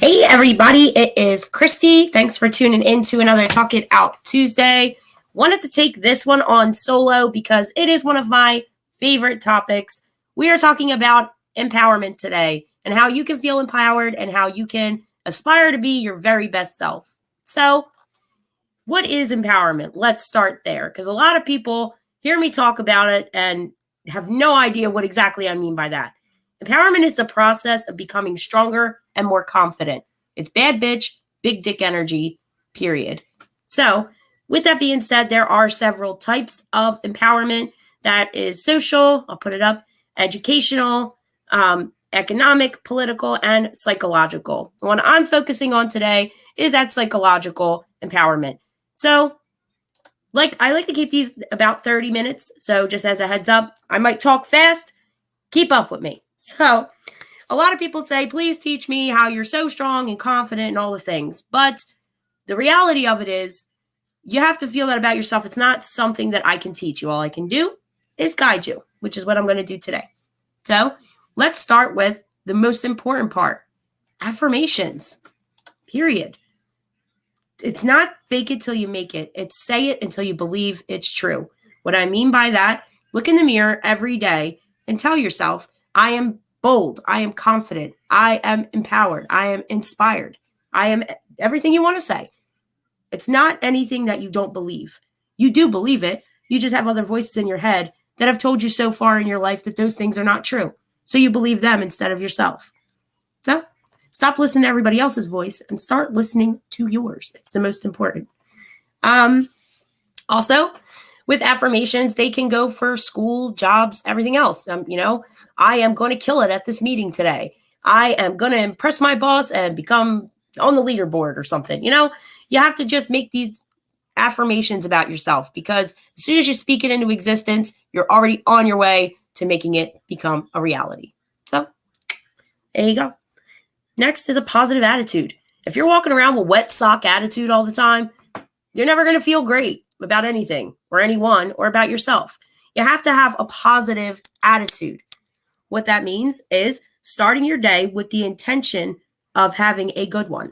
Hey everybody, it is Christy. Thanks for tuning in to another Talk It Out Tuesday. Wanted to take this one on solo because it is one of my favorite topics. We are talking about empowerment today and how you can feel empowered and how you can aspire to be your very best self. So, what is empowerment? Let's start there because a lot of people hear me talk about it and have no idea what exactly I mean by that. Empowerment is the process of becoming stronger and more confident. It's bad bitch, big dick energy, period. So, with that being said, there are several types of empowerment. That is social, I'll put it up, educational, economic, political, and psychological. The one I'm focusing on today is that psychological empowerment. So, I like to keep these about 30 minutes. So, just as a heads up, I might talk fast. Keep up with me. So, a lot of people say, please teach me how you're so strong and confident and all the things. But the reality of it is, you have to feel that about yourself. It's not something that I can teach you. All I can do is guide you, which is what I'm going to do today. So, let's start with the most important part, affirmations, period. It's not fake it till you make it. It's say it until you believe it's true. What I mean by that, look in the mirror every day and tell yourself, I am bold. I am confident. I am empowered. I am inspired. I am everything you want to say. It's not anything that you don't believe. You do believe it. You just have other voices in your head that have told you so far in your life that those things are not true. So you believe them instead of yourself. So stop listening to everybody else's voice and start listening to yours. It's the most important. Also, with affirmations, they can go for school, jobs, everything else. I am going to kill it at this meeting today. I am going to impress my boss and become on the leaderboard or something. You have to just make these affirmations about yourself because as soon as you speak it into existence, you're already on your way to making it become a reality. So there you go. Next is a positive attitude. If you're walking around with wet sock attitude all the time, you're never going to feel great about anything or anyone or about yourself. You have to have a positive attitude. What that means is starting your day with the intention of having a good one.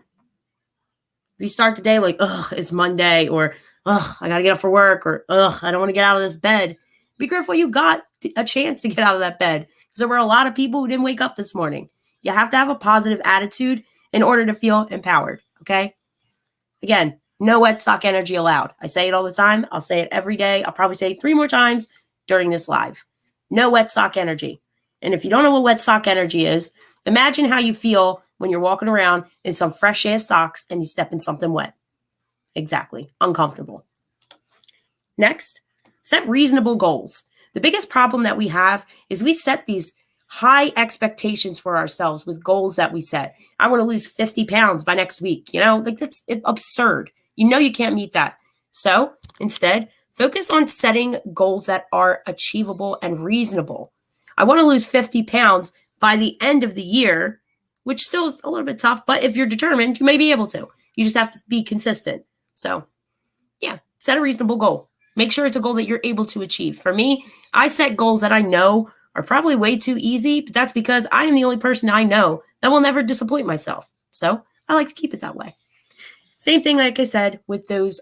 If you start the day like, it's Monday, or, I got to get up for work, or, I don't want to get out of this bed, be grateful you got a chance to get out of that bed because there were a lot of people who didn't wake up this morning. You have to have a positive attitude in order to feel empowered, okay? Again, no wet sock energy allowed. I say it all the time. I'll say it every day. I'll probably say it 3 more times during this live. No wet sock energy. And if you don't know what wet sock energy is, imagine how you feel when you're walking around in some fresh ass socks and you step in something wet. Exactly. Uncomfortable. Next, set reasonable goals. The biggest problem that we have is we set these high expectations for ourselves with goals that we set. I want to lose 50 pounds by next week. That's absurd. You can't meet that. So instead, focus on setting goals that are achievable and reasonable. I want to lose 50 pounds by the end of the year, which still is a little bit tough, but if you're determined, you may be able to. You just have to be consistent. So, set a reasonable goal. Make sure it's a goal that you're able to achieve. For me, I set goals that I know are probably way too easy, but that's because I am the only person I know that will never disappoint myself. So, I like to keep it that way. Same thing, like I said, with those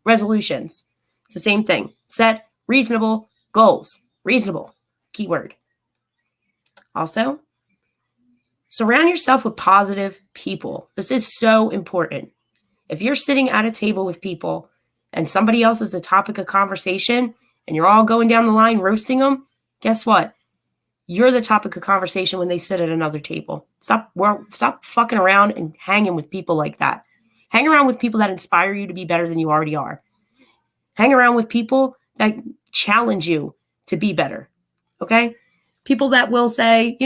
resolutions. It's the same thing. Set reasonable goals. Reasonable. Keyword. Also, surround yourself with positive people. This is so important. If you're sitting at a table with people and somebody else is the topic of conversation and you're all going down the line roasting them, guess what? You're the topic of conversation when they sit at another table. Stop fucking around and hanging with people like that. Hang around with people that inspire you to be better than you already are. Hang around with people that challenge you to be better. Okay? People that will say,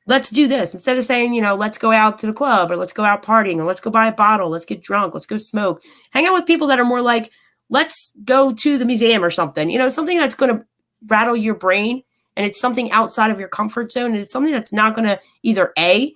let's do this. Instead of saying, let's go out to the club or let's go out partying or let's go buy a bottle, let's get drunk, let's go smoke. Hang out with people that are more like, let's go to the museum or something. Something that's going to rattle your brain and it's something outside of your comfort zone. And it's something that's not going to either A,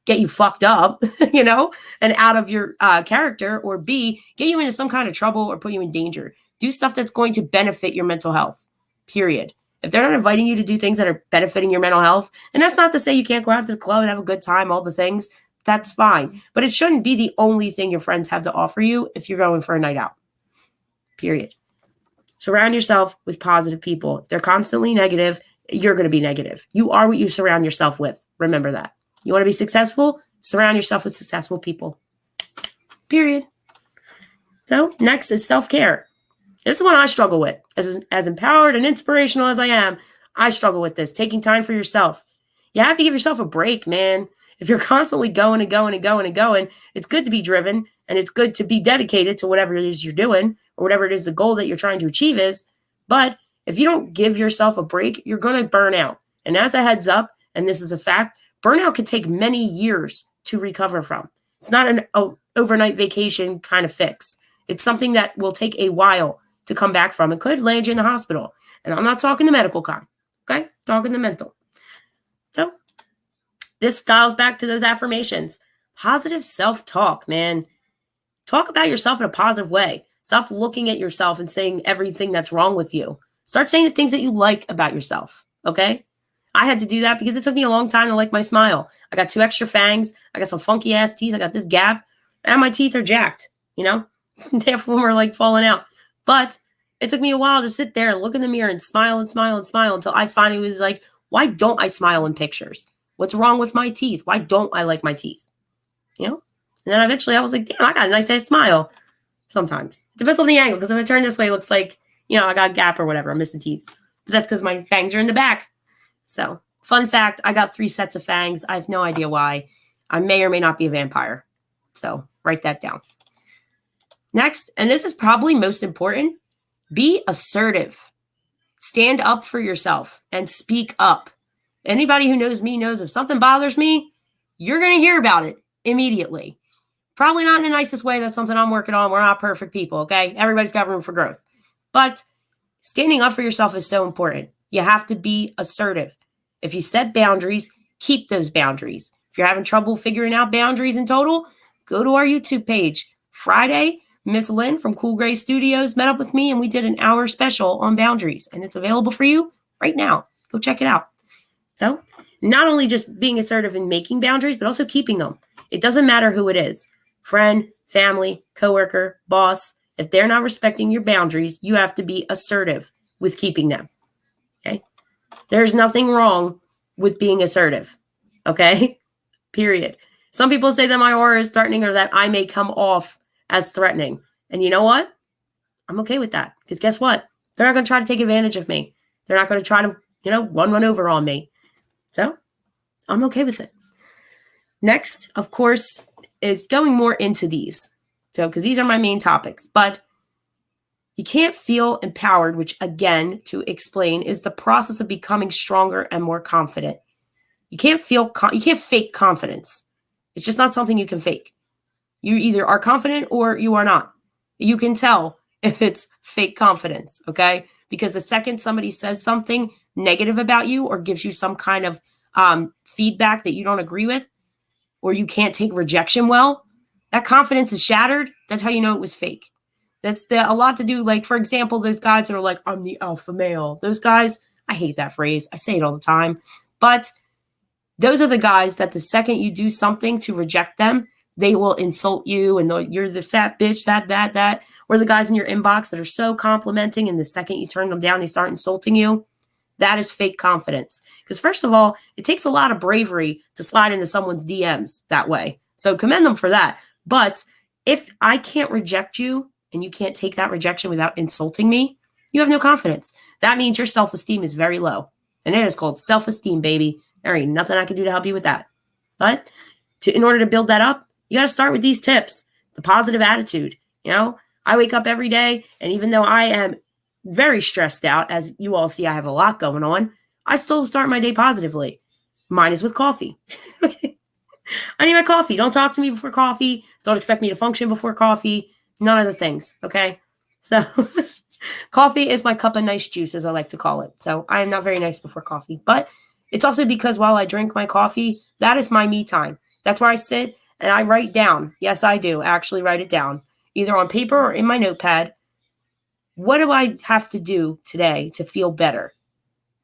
get you fucked up, and out of your character, or B, get you into some kind of trouble or put you in danger. Do stuff that's going to benefit your mental health, period. If they're not inviting you to do things that are benefiting your mental health, and that's not to say you can't go out to the club and have a good time, all the things, That's fine. But it shouldn't be the only thing your friends have to offer you if you're going for a night out. Period. Surround yourself with positive people. If they're constantly negative, you're going to be negative. You are what you surround yourself with. Remember that. You want to be successful? Surround yourself with successful people. Period. So next is self-care. This is one I struggle with. As empowered and inspirational as I am, I struggle with this. Taking time for yourself. You have to give yourself a break, man. If you're constantly going and going and going and going, it's good to be driven and it's good to be dedicated to whatever it is you're doing or whatever it is the goal that you're trying to achieve is. But if you don't give yourself a break, you're going to burn out. And as a heads up, and this is a fact, burnout could take many years to recover from. It's not an overnight vacation kind of fix. It's something that will take a while to come back from. It could land you in the hospital. And I'm not talking the medical kind, okay? I'm talking the mental. So this dials back to those affirmations. Positive self-talk, man. Talk about yourself in a positive way. Stop looking at yourself and saying everything that's wrong with you. Start saying the things that you like about yourself, okay? I had to do that because it took me a long time to like my smile. I got 2 extra fangs. I got some funky ass teeth. I got this gap. And my teeth are jacked, you know? Half of them are like falling out. But it took me a while to sit there and look in the mirror and smile and smile and smile until I finally was like, why don't I smile in pictures? What's wrong with my teeth? Why don't I like my teeth? You know? And then eventually I was like, damn, I got a nice ass smile. Sometimes. It depends on the angle, because if I turn this way, it looks like, you know, I got a gap or whatever. I'm missing teeth. But that's because my fangs are in the back. So, fun fact, I got 3 sets of fangs. I have no idea why. I may or may not be a vampire. So, write that down. Next, and this is probably most important, be assertive. Stand up for yourself and speak up. Anybody who knows me knows if something bothers me, you're going to hear about it immediately. Probably not in the nicest way. That's something I'm working on. We're not perfect people, okay? Everybody's got room for growth. But standing up for yourself is so important. You have to be assertive. If you set boundaries, keep those boundaries. If you're having trouble figuring out boundaries in total, go to our YouTube page. Friday, Miss Lynn from Cool Gray Studios met up with me and we did an hour special on boundaries. And it's available for you right now. Go check it out. So not only just being assertive in making boundaries, but also keeping them. It doesn't matter who it is. Friend, family, coworker, boss. If they're not respecting your boundaries, you have to be assertive with keeping them. Okay? There's nothing wrong with being assertive. Okay? Period. Some people say that my aura is threatening or that I may come off as threatening. And you know what? I'm okay with that. Because guess what? They're not going to try to take advantage of me. They're not going to try to, run over on me. So I'm okay with it. Next, of course, is going more into these. So, because these are my main topics. But you can't feel empowered, which again, to explain, is the process of becoming stronger and more confident. You can't fake confidence. It's just not something you can fake. You either are confident or you are not. You can tell if it's fake confidence, okay? Because the second somebody says something negative about you or gives you some kind of feedback that you don't agree with, or you can't take rejection well, that confidence is shattered. That's how you know it was fake. That's a lot to do. Like, for example, those guys that are like, I'm the alpha male. Those guys, I hate that phrase. I say it all the time. But those are the guys that the second you do something to reject them, they will insult you and you're the fat bitch, that. Or the guys in your inbox that are so complimenting and the second you turn them down, they start insulting you. That is fake confidence. Because first of all, it takes a lot of bravery to slide into someone's DMs that way. So commend them for that. But if I can't reject you and you can't take that rejection without insulting me, you have no confidence. That means your self-esteem is very low. And it is called self-esteem, baby. There ain't nothing I can do to help you with that. But in order to build that up, you got to start with these tips. The positive attitude. I wake up every day, and even though I am very stressed out, as you all see, I have a lot going on, I still start my day positively. Mine is with coffee. I need my coffee. Don't talk to me before coffee. Don't expect me to function before coffee. None of the things, okay? So coffee is my cup of nice juice, as I like to call it. So I am not very nice before coffee. But it's also because while I drink my coffee, that is my me time. That's where I sit and I write down. Yes, I do actually write it down, either on paper or in my notepad. What do I have to do today to feel better?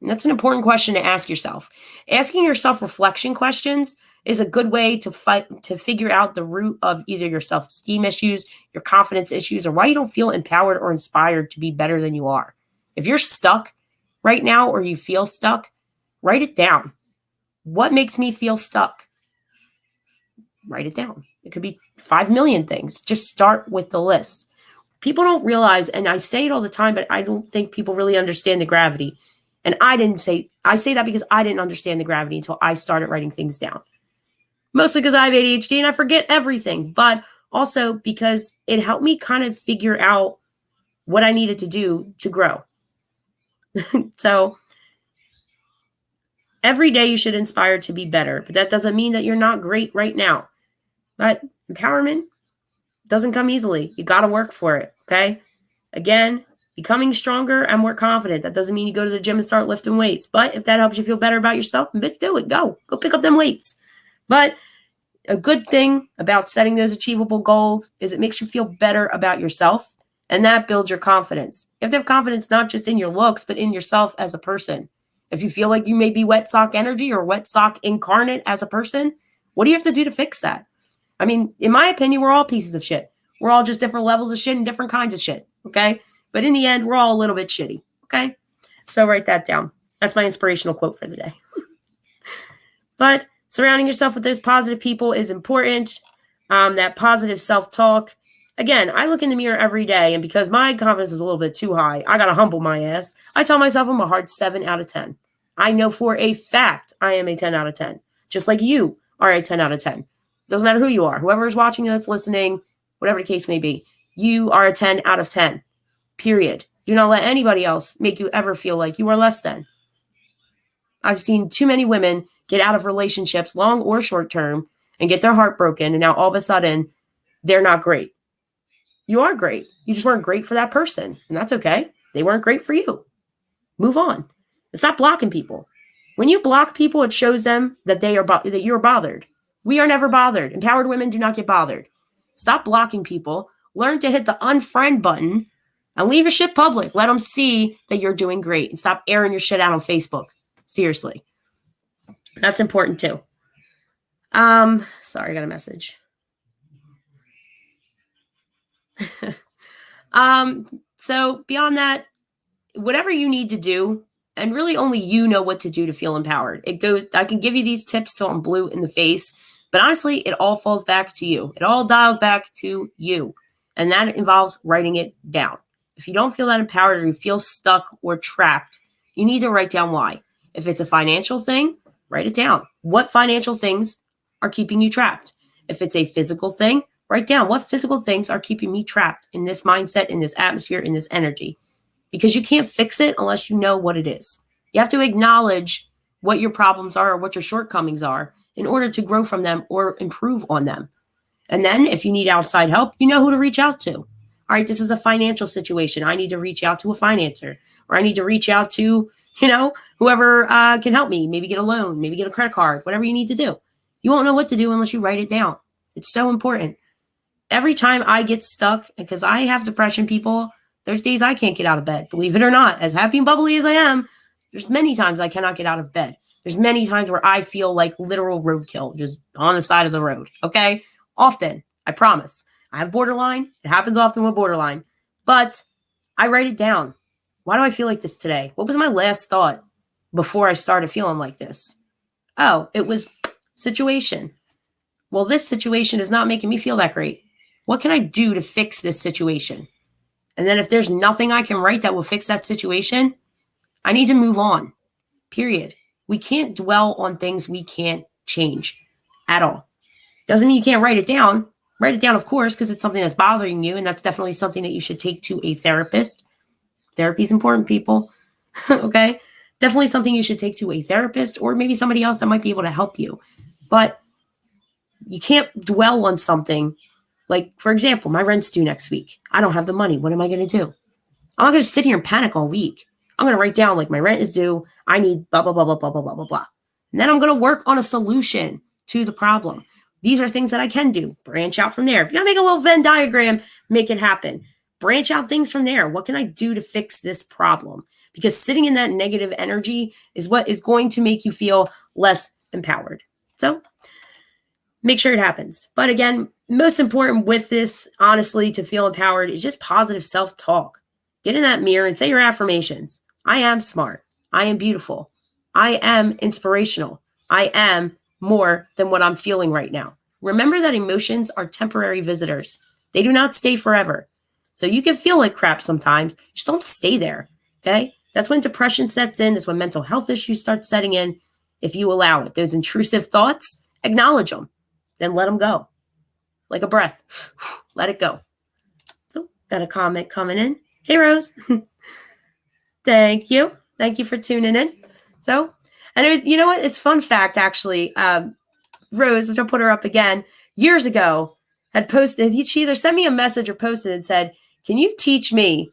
And that's an important question to ask yourself. Asking yourself reflection questions is a good way to figure out the root of either your self-esteem issues, your confidence issues, or why you don't feel empowered or inspired to be better than you are. If you're stuck right now or you feel stuck, write it down. What makes me feel stuck? Write it down. It could be 5 million things. Just start with the list. People don't realize, and I say it all the time, but I don't think people really understand the gravity. And I say that because I didn't understand the gravity until I started writing things down. Mostly because I have ADHD and I forget everything, but also because it helped me kind of figure out what I needed to do to grow. So every day you should inspire to be better, but that doesn't mean that you're not great right now. But empowerment doesn't come easily. You got to work for it, okay? Again, becoming stronger and more confident. That doesn't mean you go to the gym and start lifting weights. But if that helps you feel better about yourself, bitch, do it. Go pick up them weights. But a good thing about setting those achievable goals is it makes you feel better about yourself, and that builds your confidence. You have to have confidence not just in your looks, but in yourself as a person. If you feel like you may be wet sock energy or wet sock incarnate as a person, what do you have to do to fix that? I mean, in my opinion, we're all pieces of shit. We're all just different levels of shit and different kinds of shit, okay? But in the end, we're all a little bit shitty, okay? So write that down. That's my inspirational quote for the day. But surrounding yourself with those positive people is important. That positive self-talk. Again, I look in the mirror every day, and because my confidence is a little bit too high, I got to humble my ass. I tell myself I'm a hard 7 out of 10. I know for a fact I am a 10 out of 10, just like you are a 10 out of 10. Doesn't matter who you are. Whoever is watching us, listening, whatever the case may be, you are a 10 out of 10, period. Do not let anybody else make you ever feel like you are less than. I've seen too many women get out of relationships, long or short term, and get their heart broken, and now all of a sudden, they're not great. You are great. You just weren't great for that person, and that's okay. They weren't great for you. Move on. It's not blocking people. When you block people, it shows them that that you're bothered. We are never bothered. Empowered women do not get bothered. Stop blocking people. Learn to hit the unfriend button and leave your shit public. Let them see that you're doing great, and stop airing your shit out on Facebook. Seriously. That's important too. Sorry, I got a message. So beyond that, whatever you need to do, and really only you know what to do to feel empowered. I can give you these tips till I'm blue in the face, but honestly, it all falls back to you. It all dials back to you. And that involves writing it down. If you don't feel that empowered or you feel stuck or trapped, you need to write down why. If it's a financial thing, write it down. What financial things are keeping you trapped? If it's a physical thing, write down what physical things are keeping me trapped in this mindset, in this atmosphere, in this energy. Because you can't fix it unless you know what it is. You have to acknowledge what your problems are or what your shortcomings are in order to grow from them or improve on them. And then if you need outside help, you know who to reach out to. All right, this is a financial situation. I need to reach out to a financer, or I need to reach out to, whoever can help me, maybe get a loan, maybe get a credit card, whatever you need to do. You won't know what to do unless you write it down. It's so important. Every time I get stuck, because I have depression, people, there's days I can't get out of bed, believe it or not. As happy and bubbly as I am, there's many times I cannot get out of bed. There's many times where I feel like literal roadkill, just on the side of the road, okay? Often, I promise. I have borderline. It happens often with borderline. But I write it down. Why do I feel like this today? What was my last thought before I started feeling like this? Oh, it was situation. Well, this situation is not making me feel that great. What can I do to fix this situation? And then if there's nothing I can write that will fix that situation, I need to move on, period. We can't dwell on things we can't change at all. Doesn't mean you can't write it down. Write it down, of course, because it's something that's bothering you, and that's definitely something that you should take to a therapist. Therapy is important, people, okay? Definitely something you should take to a therapist or maybe somebody else that might be able to help you. But you can't dwell on something. Like, for example, my rent's due next week. I don't have the money. What am I going to do? I'm not going to sit here and panic all week. I'm going to write down, like, my rent is due. I need blah, blah, blah, blah, blah, blah, blah, blah, blah. And then I'm going to work on a solution to the problem. These are things that I can do. Branch out from there. If you got to make a little Venn diagram, make it happen. Branch out things from there. What can I do to fix this problem? Because sitting in that negative energy is what is going to make you feel less empowered. So make sure it happens. But again, most important with this, honestly, to feel empowered is just positive self-talk. Get in that mirror and say your affirmations. I am smart. I am beautiful. I am inspirational. I am more than what I'm feeling right now. Remember that emotions are temporary visitors. They do not stay forever. So you can feel like crap sometimes. Just don't stay there. Okay? That's when depression sets in. That's when mental health issues start setting in. If you allow it, those intrusive thoughts, acknowledge them. Then let them go. Like a breath. Let it go. So, got a comment coming in. Hey, Rose. Thank you. Thank you for tuning in. So, and it was, you know what? It's fun fact, actually. Rose, which I'll put her up again, years ago, had posted, she either sent me a message or posted and said, can you teach me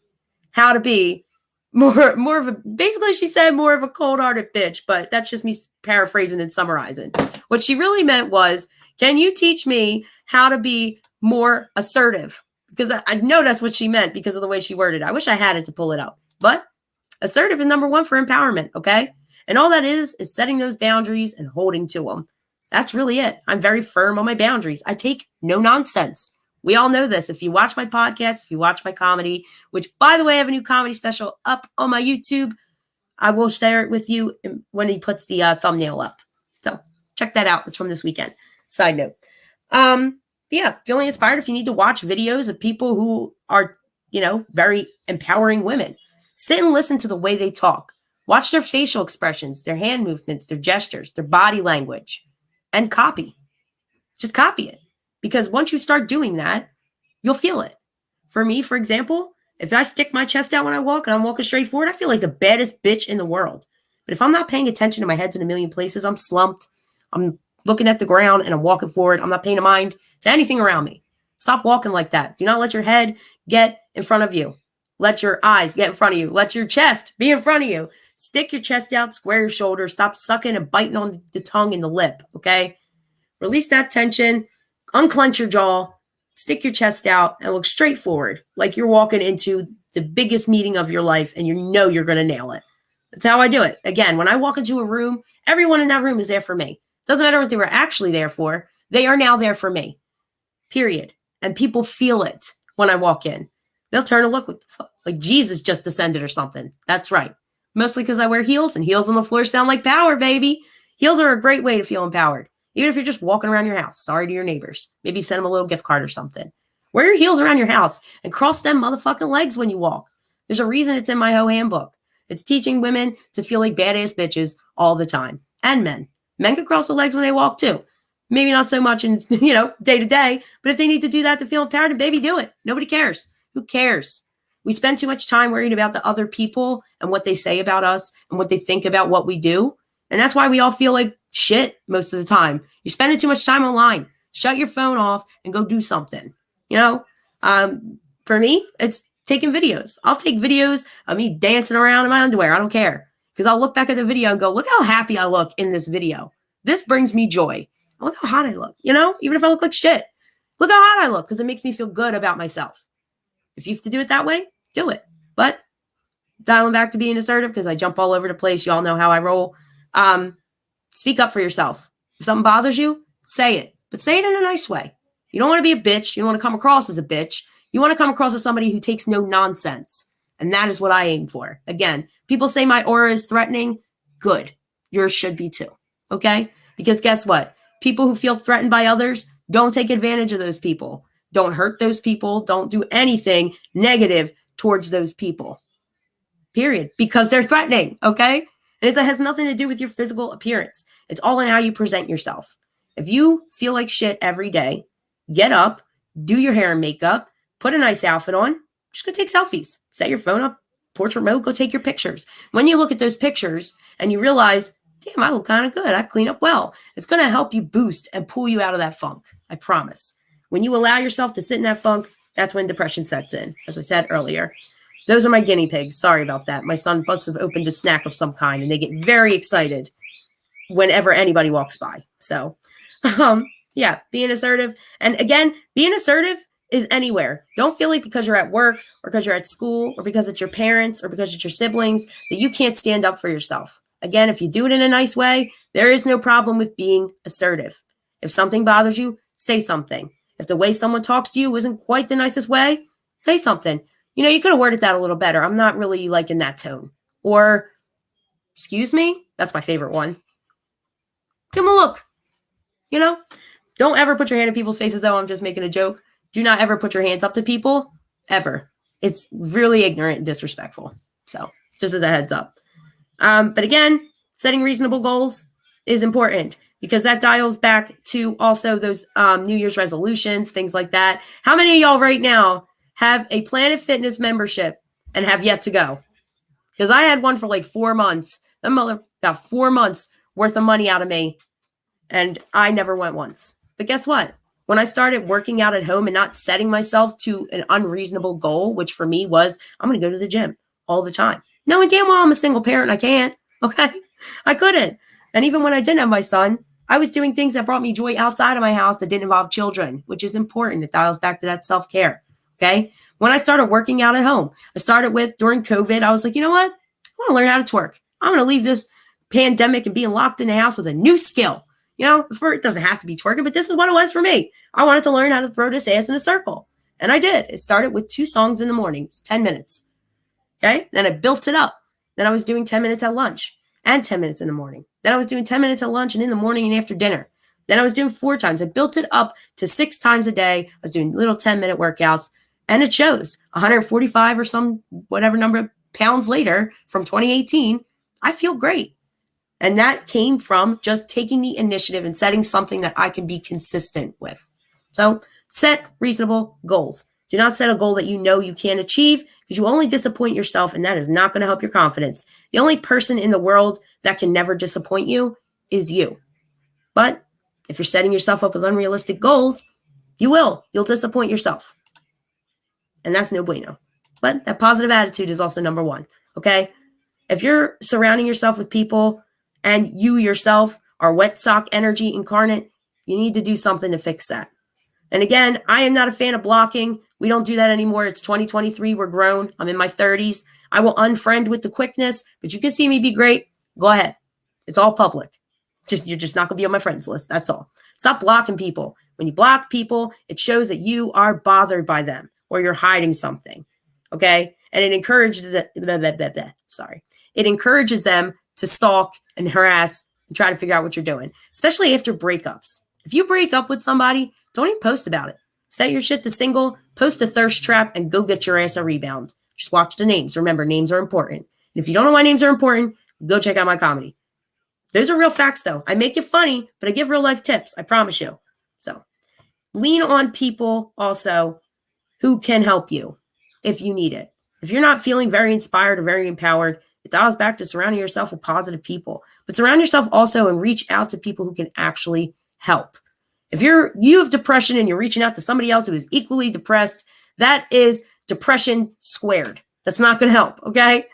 how to be more of a, basically she said more of a cold-hearted bitch, but that's just me paraphrasing and summarizing. What she really meant was, can you teach me how to be more assertive? Because I know that's what she meant because of the way she worded it. I wish I had it to pull it up. But assertive is number one for empowerment, okay? And all that is setting those boundaries and holding to them. That's really it. I'm very firm on my boundaries. I take no nonsense. We all know this. If you watch my podcast, if you watch my comedy, which, by the way, I have a new comedy special up on my YouTube. I will share it with you when he puts the thumbnail up. So check that out. It's from this weekend. Side note. Yeah, feeling inspired if you need to watch videos of people who are, very empowering women. Sit and listen to the way they talk. Watch their facial expressions, their hand movements, their gestures, their body language, and copy. Just copy it. Because once you start doing that, you'll feel it. For me, for example, if I stick my chest out when I walk and I'm walking straight forward, I feel like the baddest bitch in the world. But if I'm not paying attention to my head's in a million places, I'm slumped, I'm looking at the ground and I'm walking forward, I'm not paying a mind to anything around me. Stop walking like that. Do not let your head get in front of you. Let your eyes get in front of you. Let your chest be in front of you. Stick your chest out, square your shoulders, stop sucking and biting on the tongue and the lip, okay? Release that tension. Unclench your jaw, stick your chest out, and look straight forward like you're walking into the biggest meeting of your life and you know you're going to nail it. That's how I do it. Again, when I walk into a room, everyone in that room is there for me. Doesn't matter what they were actually there for. They are now there for me. Period. And people feel it when I walk in. They'll turn and look like Jesus just descended or something. That's right. Mostly because I wear heels, and heels on the floor sound like power, baby. Heels are a great way to feel empowered. Even if you're just walking around your house, sorry to your neighbors. Maybe send them a little gift card or something. Wear your heels around your house and cross them motherfucking legs when you walk. There's a reason it's in my whole handbook. It's teaching women to feel like badass bitches all the time. And men. Men can cross the legs when they walk too. Maybe not so much in, day to day, but if they need to do that to feel empowered, baby, do it. Nobody cares. Who cares? We spend too much time worrying about the other people and what they say about us and what they think about what we do. And that's why we all feel like shit most of the time. You're spending too much time online. Shut your phone off and go do something. For me, it's taking videos. I'll take videos of me dancing around in my underwear. I don't care. Because I'll look back at the video and go, look how happy I look in this video. This brings me joy. Look how hot I look. Even if I look like shit. Look how hot I look because it makes me feel good about myself. If you have to do it that way, do it. But dialing back to being assertive because I jump all over the place. You all know how I roll. Speak up for yourself. If something bothers you, say it, but say it in a nice way. You don't want to be a bitch. You don't want to come across as a bitch. You want to come across as somebody who takes no nonsense. And that is what I aim for. Again, people say my aura is threatening. Good. Yours should be too. Okay? Because guess what? People who feel threatened by others, don't take advantage of those people. Don't hurt those people. Don't do anything negative towards those people. Period. Because they're threatening. Okay? And it has nothing to do with your physical appearance. It's all in how you present yourself. If you feel like shit every day, get up, do your hair and makeup, put a nice outfit on, just go take selfies. Set your phone up, portrait mode, go take your pictures. When you look at those pictures and you realize, damn, I look kind of good. I clean up well. It's going to help you boost and pull you out of that funk. I promise. When you allow yourself to sit in that funk, that's when depression sets in, as I said earlier. Those are my guinea pigs. Sorry about that. My son must have opened a snack of some kind, and they get very excited whenever anybody walks by. So, yeah, being assertive. And again, being assertive is anywhere. Don't feel like because you're at work or because you're at school or because it's your parents or because it's your siblings that you can't stand up for yourself. Again, if you do it in a nice way, there is no problem with being assertive. If something bothers you, say something. If the way someone talks to you isn't quite the nicest way, say something. You could have worded that a little better. I'm not really liking that tone. Or, excuse me? That's my favorite one. Give them a look. Don't ever put your hand in people's faces, though. I'm just making a joke. Do not ever put your hands up to people, ever. It's really ignorant and disrespectful. So, just as a heads up. But again, setting reasonable goals is important because that dials back to also those New Year's resolutions, things like that. How many of y'all right now have a Planet Fitness membership and have yet to go? Because I had one for like 4 months. That mother got 4 months worth of money out of me, and I never went once. But guess what? When I started working out at home and not setting myself to an unreasonable goal, which for me was, I'm going to go to the gym all the time. Knowing damn well I'm a single parent, I can't. Okay? I couldn't. And even when I didn't have my son, I was doing things that brought me joy outside of my house that didn't involve children, which is important. It dials back to that self-care. Okay? When I started working out at home, I started with, during COVID, I was like, you know what? I want to learn how to twerk. I'm going to leave this pandemic and being locked in the house with a new skill. It doesn't have to be twerking, but this is what it was for me. I wanted to learn how to throw this ass in a circle. And I did. It started with 2 songs in the morning. It's 10 minutes. Okay? Then I built it up. Then I was doing 10 minutes at lunch and 10 minutes in the morning. Then I was doing 10 minutes at lunch and in the morning and after dinner. Then I was doing 4 times. I built it up to 6 times a day. I was doing little 10-minute workouts. And it shows 145 or some whatever number of pounds later from 2018, I feel great. And that came from just taking the initiative and setting something that I can be consistent with. So set reasonable goals. Do not set a goal that you can't achieve because you only disappoint yourself, and that is not going to help your confidence. The only person in the world that can never disappoint you is you. But if you're setting yourself up with unrealistic goals, you'll disappoint yourself. And that's no bueno. But that positive attitude is also number 1. Okay? If you're surrounding yourself with people and you yourself are wet sock energy incarnate, you need to do something to fix that. And again, I am not a fan of blocking. We don't do that anymore. It's 2023. We're grown. I'm in my 30s. I will unfriend with the quickness, but you can see me be great. Go ahead. It's all public. You're just not going to be on my friends list. That's all. Stop blocking people. When you block people, it shows that you are bothered by them or you're hiding something. Okay? And it encourages It encourages them to stalk and harass and try to figure out what you're doing, especially after breakups. If you break up with somebody, don't even post about it. Set your shit to single, post a thirst trap, and go get your ass a rebound. Just watch the names. Remember, names are important. And if you don't know why names are important, go check out my comedy. Those are real facts, though. I make it funny, but I give real life tips. I promise you. So lean on people also who can help you if you need it. If you're not feeling very inspired or very empowered, it dials back to surrounding yourself with positive people. But surround yourself also and reach out to people who can actually help. If you have depression and you're reaching out to somebody else who is equally depressed, that is depression squared. That's not going to help, okay?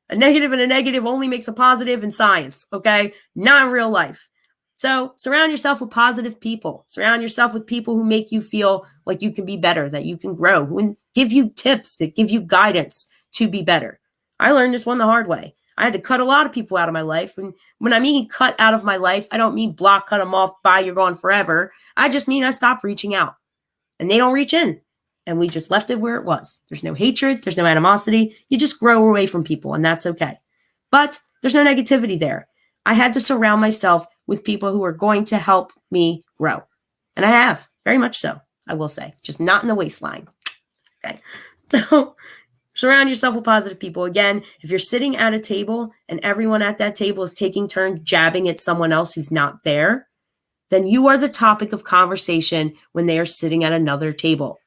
A negative and a negative only makes a positive in science, okay? Not in real life. So surround yourself with positive people. Surround yourself with people who make you feel like you can be better, that you can grow, who give you tips, that give you guidance to be better. I learned this one the hard way. I had to cut a lot of people out of my life. And when I mean cut out of my life, I don't mean block, cut them off, bye, you're gone forever. I just mean I stopped reaching out. And they don't reach in. And we just left it where it was. There's no hatred. There's no animosity. You just grow away from people, and that's okay. But there's no negativity there. I had to surround myself with people who are going to help me grow. And I have, very much so, I will say. Just not in the waistline. Okay. So surround yourself with positive people. Again, if you're sitting at a table and everyone at that table is taking turns jabbing at someone else who's not there, then you are the topic of conversation when they are sitting at another table.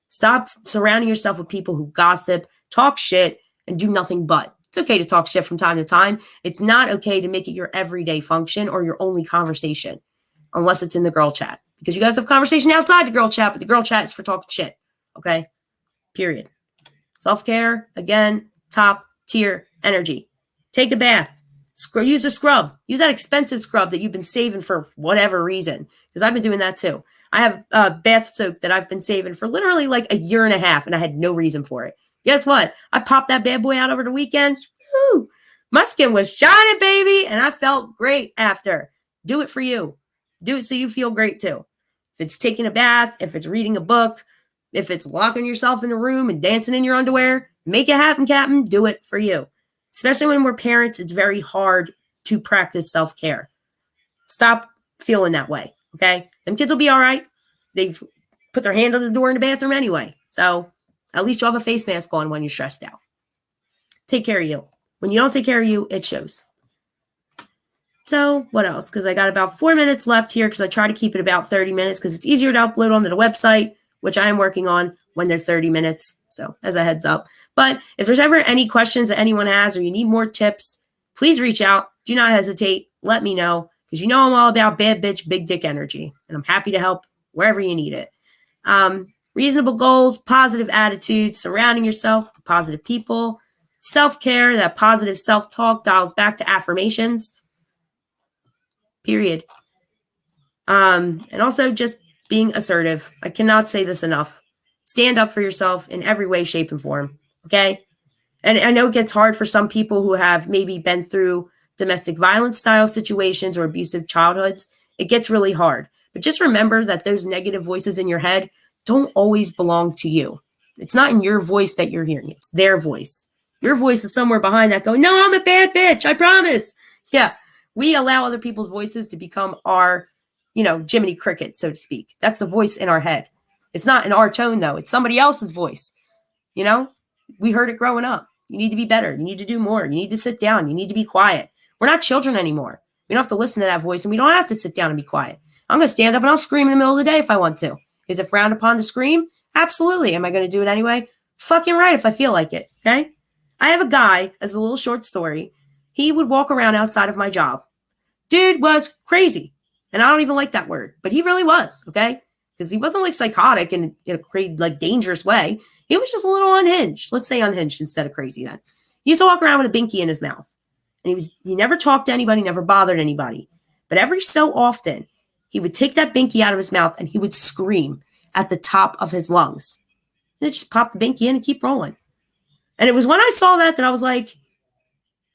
Stop surrounding yourself with people who gossip, talk shit, and do nothing but. It's okay to talk shit from time to time. It's not okay to make it your everyday function or your only conversation, unless it's in the girl chat. Because you guys have conversation outside the girl chat, but the girl chat is for talking shit. Okay? Period. Self-care, again, top tier energy. Take a bath. Use a scrub. Use that expensive scrub that you've been saving for whatever reason. Because I've been doing that too. I have bath soap that I've been saving for literally like a year and a half, and I had no reason for it. Guess what? I popped that bad boy out over the weekend. Woo! My skin was shining, baby, and I felt great after. Do it for you. Do it so you feel great too. If it's taking a bath, if it's reading a book, if it's locking yourself in a room and dancing in your underwear, make it happen, Captain. Do it for you. Especially when we're parents, it's very hard to practice self-care. Stop feeling that way, okay? Them kids will be all right. They've put their hand on the door in the bathroom anyway. So at least you'll have a face mask on when you're stressed out. Take care of you. When you don't take care of you, it shows. So what else? Because I got about 4 minutes left here because I try to keep it about 30 minutes because it's easier to upload onto the website, which I am working on when they're 30 minutes. So as a heads up. But if there's ever any questions that anyone has or you need more tips, please reach out. Do not hesitate. Let me know because you know I'm all about bad bitch, big dick energy. And I'm happy to help wherever you need it. Reasonable goals, positive attitudes, surrounding yourself with positive people, self-care, that positive self-talk dials back to affirmations. Period. And also just being assertive. I cannot say this enough. Stand up for yourself in every way, shape, and form. Okay? And I know it gets hard for some people who have maybe been through domestic violence style situations or abusive childhoods. It gets really hard. But just remember that those negative voices in your head don't always belong to you. It's not in your voice that you're hearing. It's their voice. Your voice is somewhere behind that going, no, I'm a bad bitch. I promise. Yeah. We allow other people's voices to become our, Jiminy Cricket, so to speak. That's the voice in our head. It's not in our tone, though. It's somebody else's voice. We heard it growing up. You need to be better. You need to do more. You need to sit down. You need to be quiet. We're not children anymore. We don't have to listen to that voice, and we don't have to sit down and be quiet. I'm going to stand up and I'll scream in the middle of the day if I want to. Is it frowned upon to scream? Absolutely. Am I going to do it anyway? Fucking right if I feel like it, okay? I have a guy, as a little short story, he would walk around outside of my job. Dude was crazy. And I don't even like that word, but he really was, okay? Because he wasn't like psychotic in a crazy, like dangerous way. He was just a little unhinged. Let's say unhinged instead of crazy then. He used to walk around with a binky in his mouth. And he never talked to anybody, never bothered anybody. But every so often, he would take that binky out of his mouth and he would scream at the top of his lungs. And it just popped the binky in and keep rolling. And it was when I saw that I was like,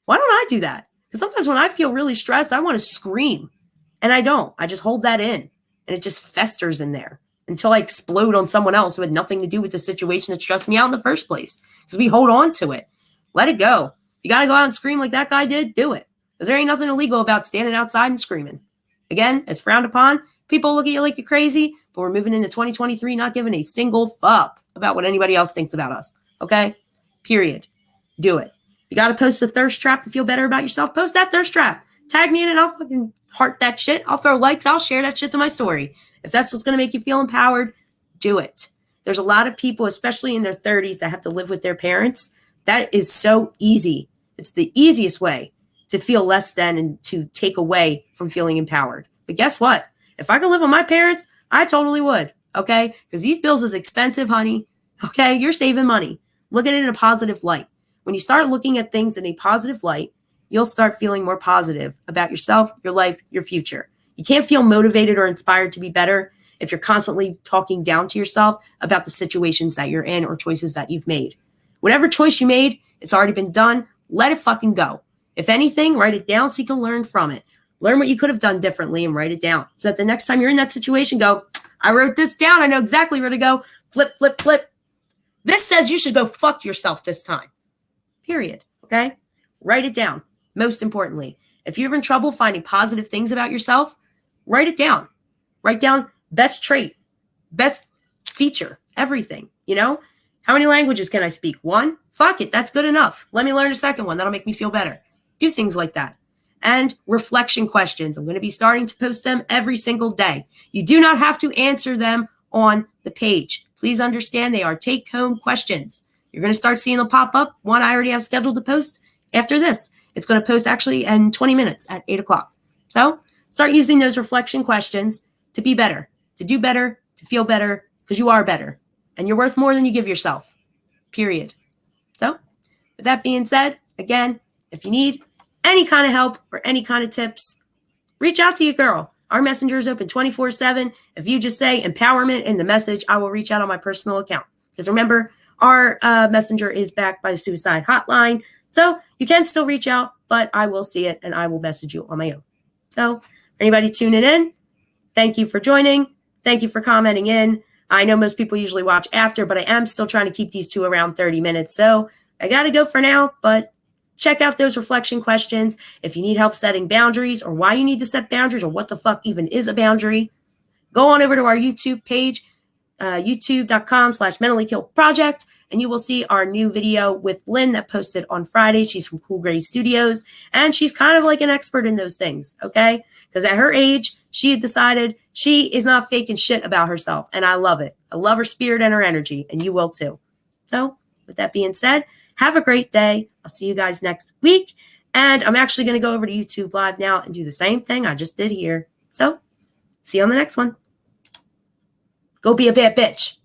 why don't I do that? Because sometimes when I feel really stressed, I want to scream. And I don't. I just hold that in. And it just festers in there until I explode on someone else who had nothing to do with the situation that stressed me out in the first place. Because we hold on to it. Let it go. If you got to go out and scream like that guy did, do it. Because there ain't nothing illegal about standing outside and screaming. Again, it's frowned upon. People look at you like you're crazy, but we're moving into 2023 not giving a single fuck about what anybody else thinks about us. Okay? Period. Do it. You got to post a thirst trap to feel better about yourself. Post that thirst trap. Tag me in and I'll fucking heart that shit. I'll throw likes. I'll share that shit to my story. If that's what's going to make you feel empowered, do it. There's a lot of people, especially in their 30s, that have to live with their parents. That is so easy. It's the easiest way to feel less than and to take away from feeling empowered. But guess what? If I could live with my parents, I totally would. Okay? Because these bills is expensive, honey. Okay? You're saving money. Look at it in a positive light. When you start looking at things in a positive light, you'll start feeling more positive about yourself, your life, your future. You can't feel motivated or inspired to be better if you're constantly talking down to yourself about the situations that you're in or choices that you've made. Whatever choice you made, it's already been done. Let it fucking go. If anything, write it down so you can learn from it. Learn what you could have done differently and write it down. So that the next time you're in that situation, go, I wrote this down. I know exactly where to go. Flip, flip, flip. This says you should go fuck yourself this time. Period. Okay? Write it down. Most importantly, if you're having trouble finding positive things about yourself, write it down. Write down best trait, best feature, everything. How many languages can I speak? 1? Fuck it. That's good enough. Let me learn a second one. That'll make me feel better. Do things like that. And reflection questions. I'm going to be starting to post them every single day. You do not have to answer them on the page. Please understand they are take-home questions. You're going to start seeing them pop up. One I already have scheduled to post after this. It's going to post actually in 20 minutes at 8 o'clock. So start using those reflection questions to be better, to do better, to feel better, because you are better. And you're worth more than you give yourself. Period. So with that being said, again, if you need any kind of help or any kind of tips, reach out to your girl. Our messenger is open 24/7. If you just say empowerment in the message, I will reach out on my personal account. Because remember, our messenger is backed by the suicide hotline. So you can still reach out, but I will see it and I will message you on my own. So for anybody tuning in, Thank you for joining. Thank you for commenting in. I know most people usually watch after, but I am still trying to keep these to around 30 minutes. So I got to go for now, but check out those reflection questions. If you need help setting boundaries or why you need to set boundaries or what the fuck even is a boundary, go on over to our YouTube page, youtube.com/mentallykillproject, and you will see our new video with Lynn that posted on Friday. She's from Cool Gray Studios, and she's kind of like an expert in those things, okay? Because at her age, she has decided she is not faking shit about herself, and I love it. I love her spirit and her energy, and you will too. So, with that being said, have a great day. I'll see you guys next week, and I'm actually going to go over to YouTube Live now and do the same thing I just did here. So, see you on the next one. Go be a bad bitch.